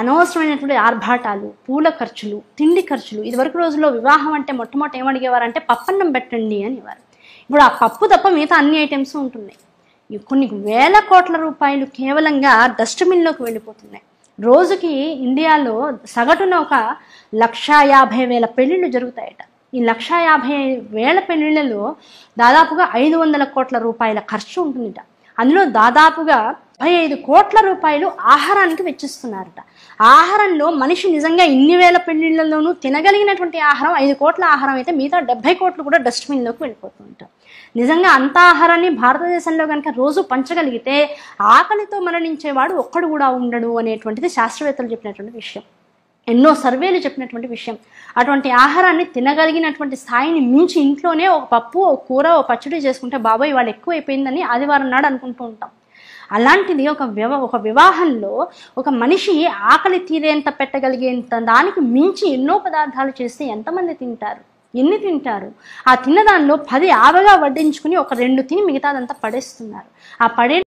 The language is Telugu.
అనవసరమైనటువంటి ఆర్భాటాలు, పూల ఖర్చులు, తిండి ఖర్చులు. ఇదివరకు రోజుల్లో వివాహం అంటే మొట్టమొదటి ఏమడిగేవారంటే పప్పన్నం పెట్టండి అనేవారు. ఇప్పుడు ఆ పప్పు తప్ప మిగతా అన్ని ఐటమ్స్ ఉంటున్నాయి. కొన్ని వేల కోట్ల రూపాయలు కేవలంగా డస్ట్బిన్లోకి వెళ్ళిపోతున్నాయి. రోజుకి ఇండియాలో సగటున ఒక 1,50,000 పెళ్ళిళ్ళు జరుగుతాయట. ఈ 1,50,000 పెళ్ళిళ్ళలో దాదాపుగా 500 కోట్ల రూపాయల ఖర్చు ఉంటుందిట. అందులో దాదాపుగా 15 కోట్ల రూపాయలు ఆహారానికి వెచ్చిస్తున్నారట. ఆహారంలో మనిషి నిజంగా ఇన్ని వేల పెళ్ళిళ్ళలోనూ తినగలిగినటువంటి ఆహారం 5 కోట్ల ఆహారం అయితే మిగతా 70 కోట్లు కూడా డస్ట్బిన్లోకి వెళ్ళిపోతుంటాం. నిజంగా అంత ఆహారాన్ని భారతదేశంలో కనుక రోజు పంచగలిగితే ఆకలితో మరణించేవాడు ఒక్కడు కూడా ఉండడు అనేటువంటిది శాస్త్రవేత్తలు చెప్పినటువంటి విషయం. ఎన్నో సర్వేలు చెప్పినటువంటి విషయం. అటువంటి ఆహారాన్ని తినగలిగినటువంటి స్థాయిని మించి ఇంట్లోనే ఒక పప్పు, ఒక కూర, ఒక పచ్చడి చేసుకుంటే బాబాయ్ వాళ్ళు ఎక్కువ అయిపోయిందని ఆదివారం నాడు అనుకుంటూ ఉంటాం. అలాంటిది ఒక వివాహంలో ఒక మనిషి ఆకలి తీరేంత పెట్టగలిగేంత దానికి మించి ఎన్నో పదార్థాలు చేస్తే ఎంతమంది తింటారు, ఎన్ని తింటారు? ఆ తిన్నదానిలో 10 ఆవగా వడ్డించుకుని ఒక 2 తిని మిగతాదంతా పడేస్తున్నారు. ఆ